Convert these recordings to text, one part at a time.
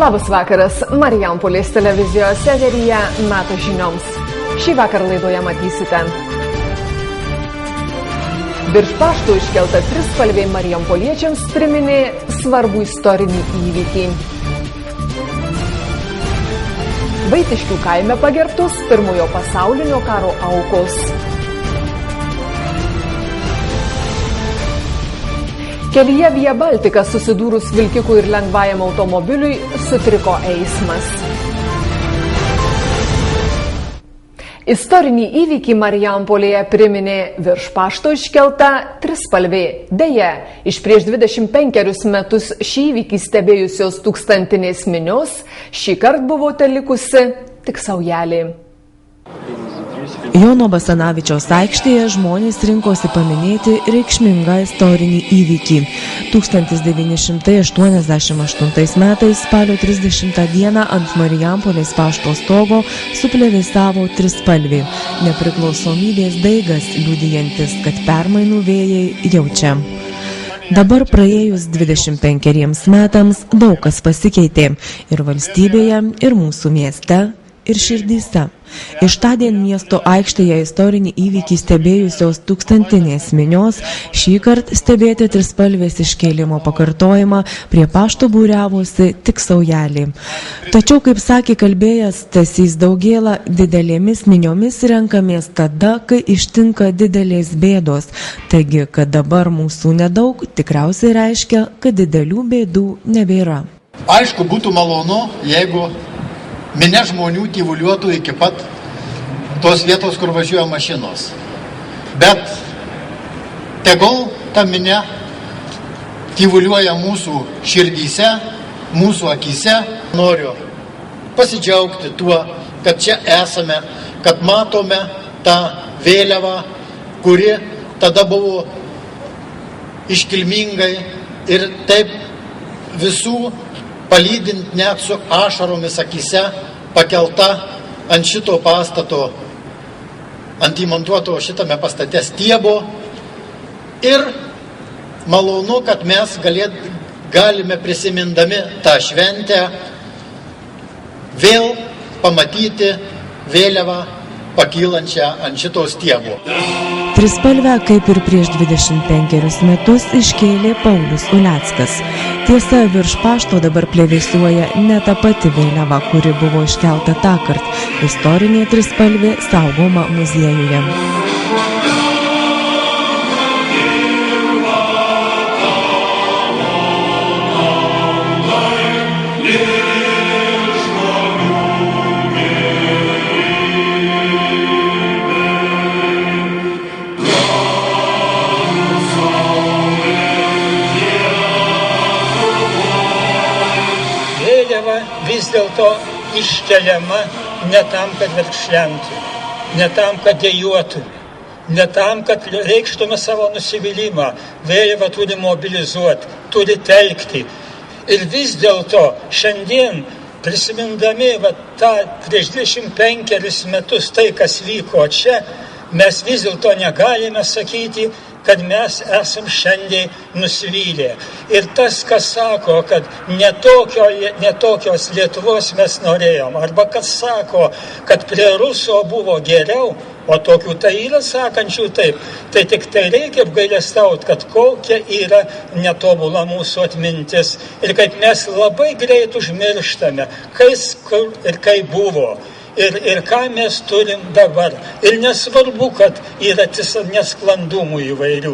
Labas vakaras, Marijampolės televizijos eteryje metų žinioms. Šį vakar laidoje matysite. Virš paštų iškelta trispalvė marijampoliečiams priminė svarbų istorinį įvykį. Vaitiškių kaime pagerbtos Pirmojo pasaulinio karo aukos. Kelyje Via Baltica susidūrus vilkikų ir lengvajam automobiliui sutriko eismas. Istorinį įvykį Marijampolėje priminė virš pašto iškelta trispalvė. Deja, iš prieš 25 metus šį įvykį stebėjusios tūkstantinės minios šįkart buvo telikusi tik saujelė. Jono Basanavičiaus aikštėje žmonės rinkosi paminėti reikšmingą istorinį įvykį. 1988 metais spalio 30 dieną ant Marijampolės pašto stogo suplevėsavo trispalvė. Nepriklausomybės daigas, liudijantis, kad permainų vėjai jaučia. Dabar praėjus 25 metams daug kas pasikeitė ir valstybėje, ir mūsų mieste, ir širdyse. Iš tądien miesto aikštėje istorinį įvykį stebėjusios tūkstantinės minios šįkart stebėti trispalvės iškėlimo pakartojimą prie pašto būriavosi tik saujelė. Tačiau, kaip sakė kalbėjęs Stasys Daugėla, didelėmis miniomis renkamės tada, kai ištinka didelės bėdos. Taigi, kad dabar mūsų nedaug, tikriausiai reiškia, kad didelių bėdų nebėra. Aišku, būtų malonu, jeigu minia žmonių tyvuliuotų iki pat tos vietos, kur važiuoja mašinos. Bet tegul ta minia tyvuliuoja mūsų širdyse, mūsų akyse. Noriu pasidžiaugti tuo, kad čia esame, kad matome tą vėliavą, kuri tada buvo iškilmingai ir taip visų palydint net su ašaromis akyse pakelta ant šito pastato, ant įmontuoto šitame pastate stiebo. Ir malonu, kad mes galime prisimindami tą šventę vėl pamatyti vėliavą pakylančią ant šito stiebo. Trispalvę, kaip ir prieš 25 metus, iškėlė Paulius Uleckas. Tiesa, virš pašto dabar plevėsuoja ne ta pati vėliava, kuri buvo iškelta tąkart. Istorinė trispalvė saugoma muziejuje. Vis dėlto iškeliama ne tam, kad verkšlentų, ne tam, kad dejuotume, ne tam, kad reikštume savo nusivylimą. Vėliava turi mobilizuoti, turi telkti. Ir vis dėlto šiandien, prisimindami tą prieš 25 metus tai, kas vyko čia, mes vis dėlto negalime sakyti, kad mes esam šiandien nusivylę. Ir tas, kas sako, kad netokios Lietuvos mes norėjom, arba kas sako, kad prie Ruso buvo geriau, o tokių tai yra sakančių taip, tai tik tai reikia apgailestauti, kad kokia yra netobula mūsų atmintis ir kaip mes labai greit užmirštame, kas, kur ir kaip buvo. Ir ką mes turim dabar. Ir nesvarbu, kad yra nesklandumų įvairių.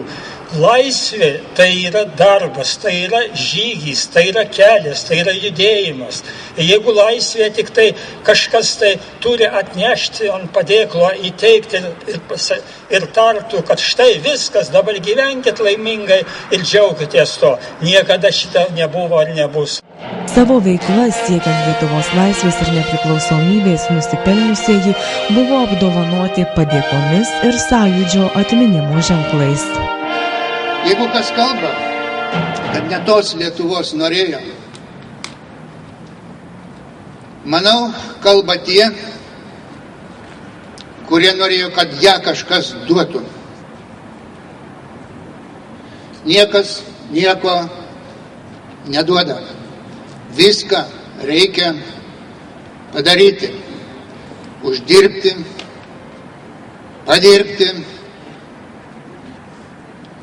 Laisvė tai yra darbas, tai yra žygis, tai yra kelias, tai yra judėjimas. Ir jeigu laisvė tik tai kažkas tai turi atnešti ant padėklo, įteikti ir tartų, kad štai viskas, dabar gyvenkit laimingai ir džiaukitės to. Niekada šita nebuvo ar nebus. Savo veikla siekiant Lietuvos laisvės ir nepriklausomybės nusipelniusieji buvo apdovanoti padėkomis ir sąjūdžio atminimo ženklais. Jeigu kas kalba, kad ne tos Lietuvos norėjo, manau, kalba tie, kurie norėjo, kad ją kažkas duotų. Niekas nieko neduoda. Viską reikia padaryti, uždirbti, padirbti,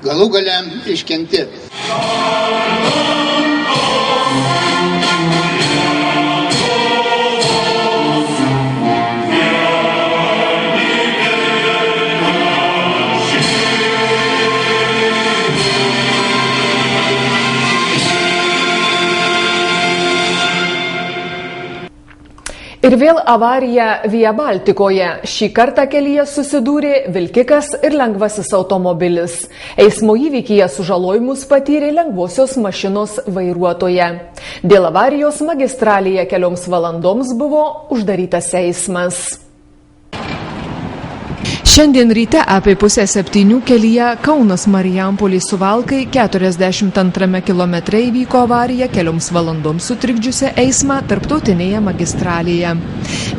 galų gale iškentėti. Ir vėl avarija Via Baltikoje. Šį kartą kelyje susidūrė vilkikas ir lengvasis automobilis. Eismo įvykyje sužalojimus patyrė lengvosios mašinos vairuotoja. Dėl avarijos magistralėje kelioms valandoms buvo uždarytas eismas. Šiandien ryte apie 6:30 kelyje Kaunas-Marijampolės Suvalkai 42 kilometre įvyko avarija kelioms valandoms sutrikdžiusi eismą tarptautinėje magistralėje.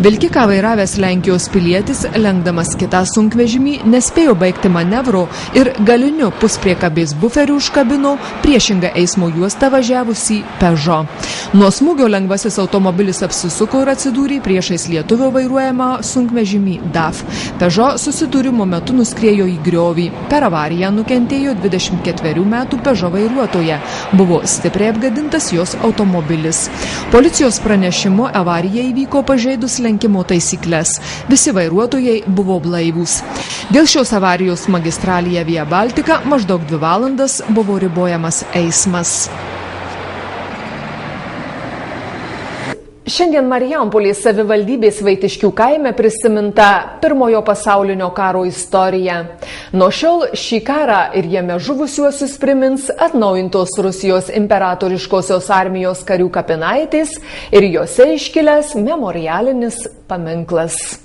Vilkiką vairavęs Lenkijos pilietis, lenkdamas kitą sunkvežimį, nespėjo baigti manevro ir galiniu puspriekabės buferiu užkabino priešingą eismo juostą važiavusį Peugeot. Nuo smūgio lengvasis automobilis apsisuko ir atsidūrė priešais lietuvio vairuojamą sunkvežimį DAF. Peugeot susidūrimo metu nuskriejo į griovį. Per avariją nukentėjo 24 metų Peugeot vairuotoja. Buvo stipriai apgadintas jos automobilis. Policijos pranešimu avarija įvyko pažeidus lenkimo taisyklės. Visi vairuotojai buvo blaivūs. Dėl šios avarijos magistralėje Via Baltica maždaug 2 valandas buvo ribojamas eismas. Šiandien Marijampolės savivaldybės Vaitiškių kaime prisiminta Pirmojo pasaulinio karo istorija. Nuo šiol šį karą ir jame žuvusiuosius primins atnaujintos Rusijos imperatoriškosios armijos karių kapinaitės ir jose iškilęs memorialinis paminklas.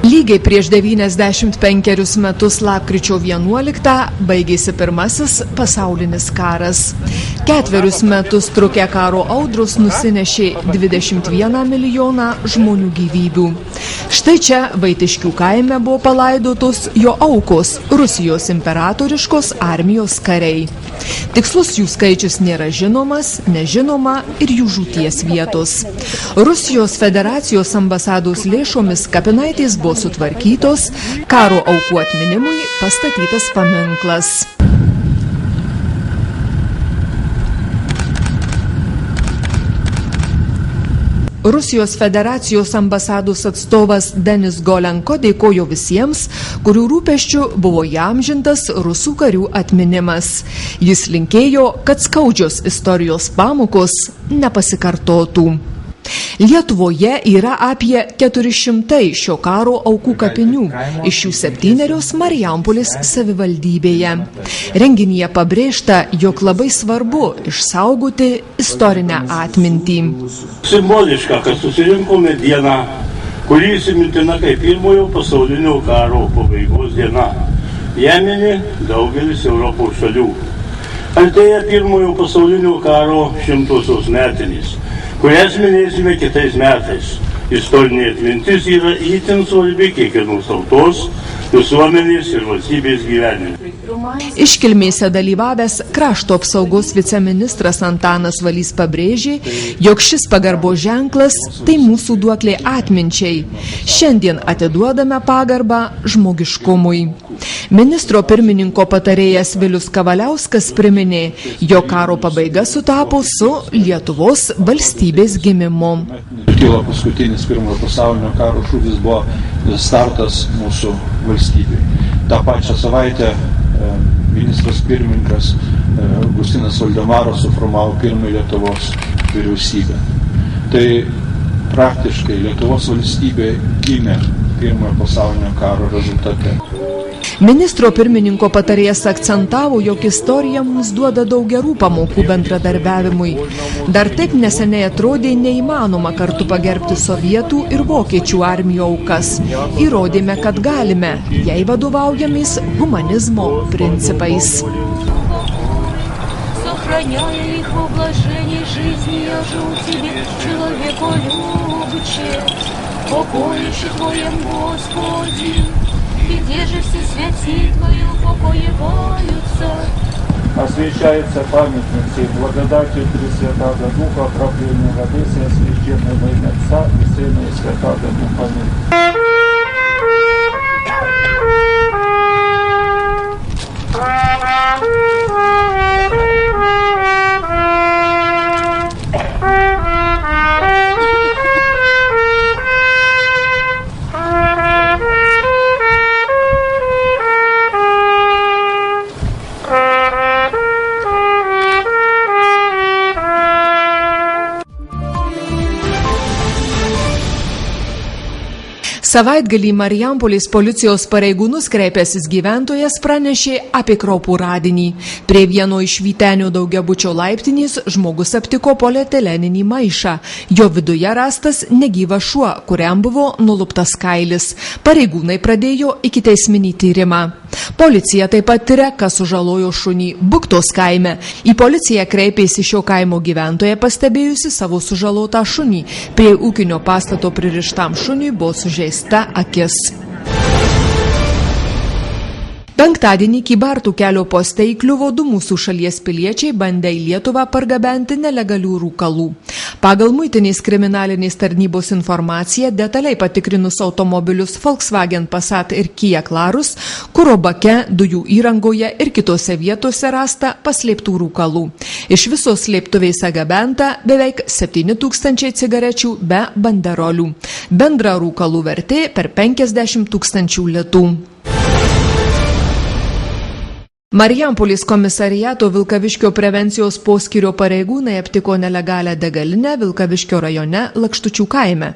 Lygiai prieš 95 metus lapkričio 11 baigėsi pirmasis pasaulinis karas. 4 metus trukę karo audros nusinešė 21 milijoną žmonių gyvybių. Štai čia Vaitiškių kaime buvo palaidotos jo aukos Rusijos imperatoriškos armijos kariai. Tikslus jų skaičius nėra žinomas, nežinoma ir jų žūties vietos. Rusijos federacijos ambasados lėšomis kapinaitės buvo sutvarkytos, karo aukų atminimui pastatytas paminklas. Rusijos federacijos ambasados atstovas Denis Golenko dėkojo visiems, kurių rūpesčių buvo įamžintas rusų karių atminimas. Jis linkėjo, kad skaudžios istorijos pamokos nepasikartotų. Lietuvoje yra apie 400 šio karo aukų kapinių, iš jų 7 Marijampolės savivaldybėje. Renginyje pabrėžta, jog labai svarbu išsaugoti istorinę atmintį. Simboliška, kad susirinkome dieną, kuri įsimintina kaip Pirmojo pasaulinio karo pabaigos diena. Ją mini daugelis Europos šalių. Artėja Pirmojo pasaulinio karo 100-osios metinės, kurias minėsime kitais metais. Istorinė atmintis yra itin svarbi kiekvienos tautos, visuomenės ir valstybės gyvenime. Iškilmėse dalyvavęs krašto apsaugos viceministras Antanas Valys pabrėžė, jog šis pagarbos ženklas tai mūsų duoklė atminčiai. Šiandien atiduodame pagarbą žmogiškumui. Ministro pirmininko patarėjas Vilius Kavaliauskas priminė, jog karo pabaiga sutapo su Lietuvos valstybės gimimu. Kilo paskutinis Pirmojo pasaulinio karo šūvis, buvo startas mūsų valstybei. Ta pačią savaitę ministras pirmininkas Augustinas Valdemaras suformavo pirmąją Lietuvos vyriausybę. Tai praktiškai Lietuvos valstybė gimė Pirmojo pasaulinio karo rezultate. Ministro pirmininko patarėjas akcentavo, jog istorija mums duoda daug gerų pamokų bendradarbiavimui. Dar taip neseniai atrodė neįmanoma kartu pagerbti sovietų ir vokiečių armijų aukas. Įrodėme, kad galime, jei vadovaujamės humanizmo principais. И где же все святые Твои упокоиваются? освящается памятник сей благодатью Пресвятаго Духа, проклятия Водесия, священного во имя Отца и Сына и Святаго Духа. Аминь. Savaitgalį Marijampolės policijos pareigūnus kreipęsis gyventojas pranešė apie kraupų radinį. Prie vieno iš Vytenio daugiabučio laiptinės žmogus aptiko polietileninį maišą. Jo viduje rastas negyvas šuo, kuriam buvo nuluptas kailis. Pareigūnai pradėjo ikiteisminį tyrimą. Policija taip pat tyria, kas sužalojo šunį Buktos kaime. Į policiją kreipėsi šio kaimo gyventoja pastebėjusi savo sužalotą šunį. Prie ūkinio pastato pririštam šuniui buvo sužeista akis. Penktadienį Kybartų kelio poste įkliuvo du mūsų šalies piliečiai bandę į Lietuvą pargabenti nelegalių rūkalų. Pagal muitinės kriminalinės tarnybos informaciją, detaliai patikrinus automobilius Volkswagen Passat ir Kia Clarus, kuro bake, dujų įrangoje ir kitose vietose rasta paslėptų rūkalų. Iš viso slėptuvėse gabenta beveik 7000 cigarečių be banderolių. Bendra rūkalų vertė per 50 000 litų. Marijampolės komisariato Vilkaviškio prevencijos poskyrio pareigūnai aptiko nelegalią degalinę Vilkaviškio rajone Lakštučių kaime.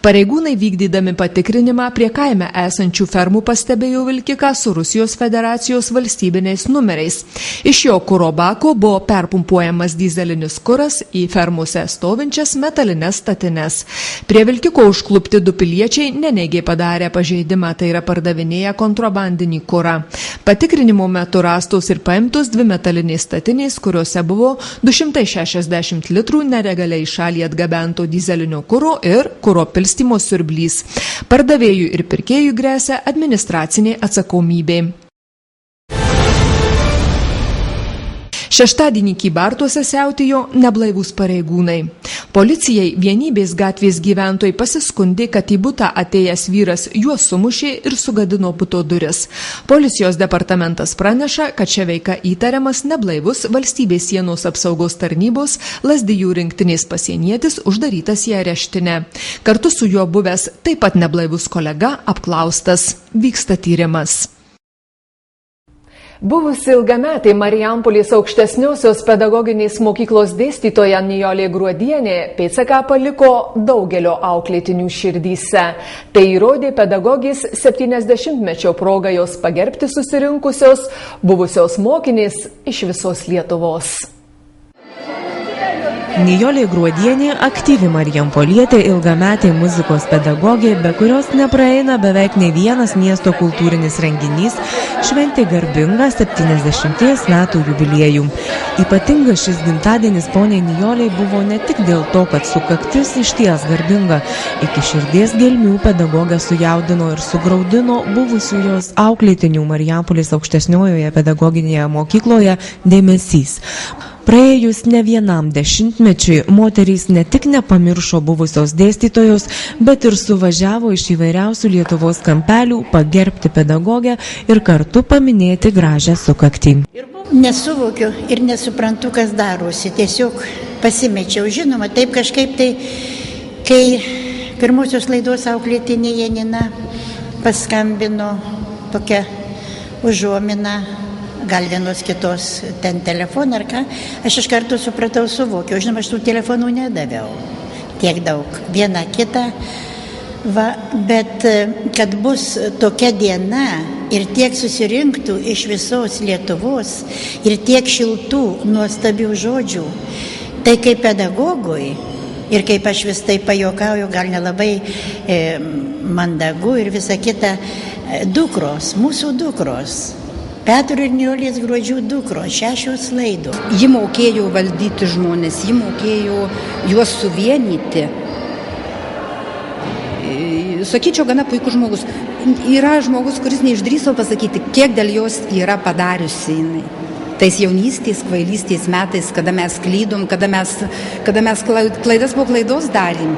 Pareigūnai vykdydami patikrinimą prie kaime esančių fermų pastebėjo vilkiką su Rusijos federacijos valstybiniais numeriais. Iš jo kuro bako buvo perpumpuojamas dyzelinis kuras į fermose stovinčias metalines statines. Prie vilkiko užklupti du piliečiai neneigė padarę pažeidimą, tai yra pardavinėję kontrabandinį kurą. Patikrinimo metu rastos ir paimtos dvi metalinės statinės, kuriuose buvo 260 litrų nelegaliai į šalį atgabento dyzelinio kuro ir kuro pilstymo siurblys. Pardavėjų ir pirkėjų gresia administracinė atsakomybė. Šeštadienį Kybartuose siautėjo neblaivūs pareigūnai. Policijai Vienybės gatvės gyventojai pasiskundė, kad į butą atėjęs vyras juos sumušė ir sugadino buto duris. Policijos departamentas praneša, kad šia veika įtariamas neblaivus valstybės sienos apsaugos tarnybos Lazdijų rinktinės pasienietis uždarytas į areštinę. Kartu su juo buvęs taip pat neblaivus kolega apklaustas. Vyksta tyrimas. Buvusi ilgametė Marijampolės aukštesniosios pedagoginės mokyklos dėstytoja Nijolė Gruodienė pėdsaką paliko daugelio auklėtinių širdyse. Tai įrodė pedagogės 70-mečio proga jos pagerbti susirinkusios buvusios mokinės iš visos Lietuvos. Nijolė Gruodienė aktyvi marijampolietė, ilgametė muzikos pedagogė, be kurios nepraeina beveik ne vienas miesto kultūrinis renginys, šventė garbingą 70 metų jubiliejų. Ypatingas šis gimtadienis poniai Nijolei buvo ne tik dėl to, kad sukaktis išties garbinga. Iki širdies gelmių pedagogę sujaudino ir sugraudino buvusių jos auklėtinių Marijampolės aukštesniojoje pedagoginėje mokykloje dėmesys. Praėjus ne vienam dešimtmečiui moterys ne tik nepamiršo buvusios dėstytojos, bet ir suvažiavo iš įvairiausių Lietuvos kampelių pagerbti pedagogę ir kartu paminėti gražią sukaktį. Nesuvokiu ir nesuprantu, kas darosi. Tiesiog pasimečiau. Žinoma, taip kažkaip tai, kai pirmosios laidos auklėtinė Janina paskambino tokia užuomina, gal vienos kitos ten telefoną ar ką, aš iš karto supratau, suvokiau. Žinoma, aš tų telefonų nedaviau tiek daug, vieną kitą, bet kad bus tokia diena ir tiek susirinktų iš visos Lietuvos ir tiek šiltų, nuostabių žodžių, tai kaip pedagogui ir kaip aš vis tai pajokauju, gal nelabai mandagu ir visa kita, dukros, mūsų dukros, Petro ir Nijolės Gruodžių dukros, 6 laidos. Ji mokėjo valdyti žmonės, ji mokėjo juos suvienyti. Sakyčiau, gana puikus žmogus. Yra žmogus, kuris neišdrįso pasakyti, kiek dėl jos yra padariusi jinai. tais jaunystės, kvailystės metais, kada mes klydom, kada mes klaidas po klaidos darėm.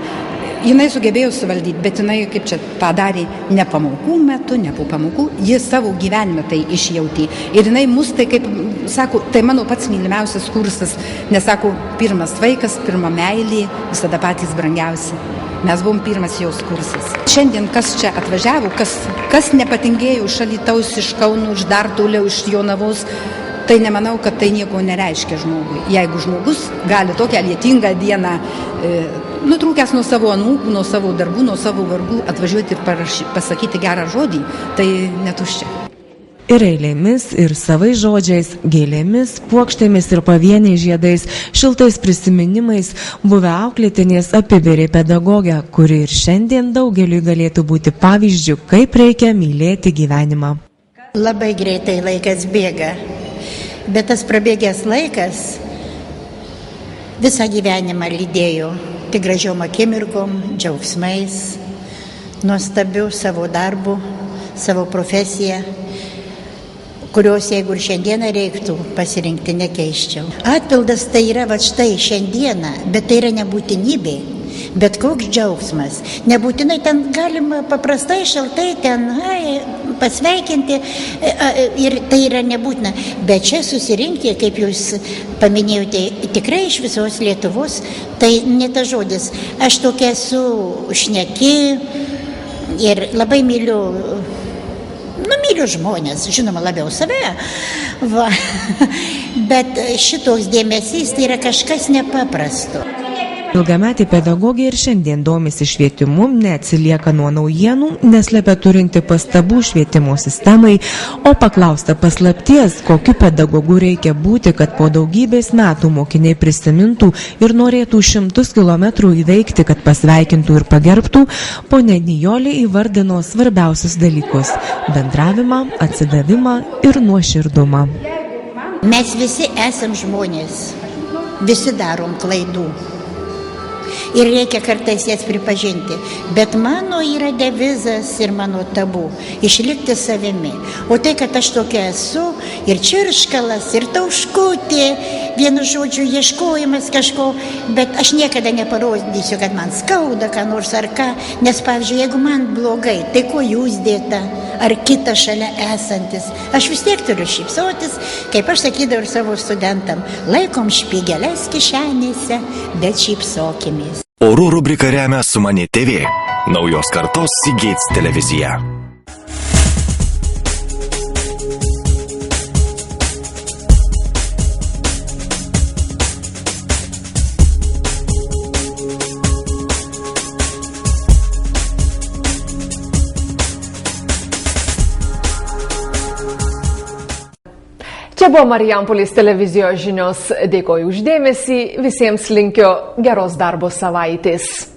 Jinai sugebėjo suvaldyti, bet jinai kaip čia padarė ne pamokų metu, ne po pamokų, ji savo gyvenime tai išjautė. Ir jinai mus tai, kaip sako, tai mano pats mylimiausias kursas, nes sako, pirmas vaikas, pirma meilė, visada patys brangiausi. Mes buvom pirmas jos kursas. Šiandien kas čia atvažiavo, kas nepatingėjo iš Alytaus, iš Kauno, iš dar toliau, iš Jonavos, tai nemanau, kad tai nieko nereiškia žmogui. Jeigu žmogus gali tokią lietingą dieną, nutrūkęs nuo savo anūkų, nuo savo darbų, nuo savo vargų, atvažiuoti ir pasakyti gerą žodį, tai netuščia. Ir eilėmis, ir savais žodžiais, gėlėmis, puokštėmis ir pavieniais žiedais, šiltais prisiminimais, buvę auklėtinės apiberė pedagogę, kuri ir šiandien daugeliui galėtų būti pavyzdžių, kaip reikia mylėti gyvenimą. Labai greitai laikas bėga, bet tas prabėgęs laikas visą gyvenimą lydėjo tik gražiom akimirkom, džiaugsmais, nuostabiu savo darbu, savo profesiją, kurios, jeigu ir šiandieną reiktų pasirinkti, nekeiščiau. Atpildas tai yra va štai šiandieną, bet tai yra nebūtinybė, bet koks džiaugsmas. Nebūtinai ten galima paprastai, šaltai ten pasveikinti ir tai yra nebūtina. Bet čia susirinkti, kaip jūs paminėjote, tikrai iš visos Lietuvos, tai ne tas žodis. Aš tokia esu šneki ir labai myliu žmonės, žinoma, labiau save. Va. Bet šitoks dėmesys tai yra kažkas nepaprasto. Ilgametė pedagogė ir šiandien domisi švietimu, neatsilieka nuo naujienų, neslepia turinti pastabų švietimo sistemai, o paklausta paslapties, kokiu pedagogu reikia būti, kad po daugybės metų mokiniai prisimintų ir norėtų 100 kilometrų įveikti, kad pasveikintų ir pagerbtų, ponia Nijolė įvardino svarbiausius dalykus – bendravimą, atsidavimą ir nuoširdumą. Mes visi esam žmonės, visi darom klaidų. Ir reikia kartais jas pripažinti. Bet mano yra devizas ir mano tabu – išlikti savimi. O tai, kad aš tokia esu, ir čirškalas, ir tauškutė, vienu žodžiu ieškojimas kažko, bet aš niekada neparodysiu, kad man skauda, ką nors ar ką. Nes, pavyzdžiui, jeigu man blogai, tai ko jūs dėta, ar kita šalia esantis. Aš vis tiek turiu šypsotis, kaip aš sakydavau ir savo studentam, laikom špygeles kišenėse, bet šypsokimės. Orų rubrika remia Sumani TV, naujos kartos Seagates televizija. Čia buvo Marijampolės televizijos žinios. Dėkoju už dėmesį, visiems linkiu geros darbo savaitės.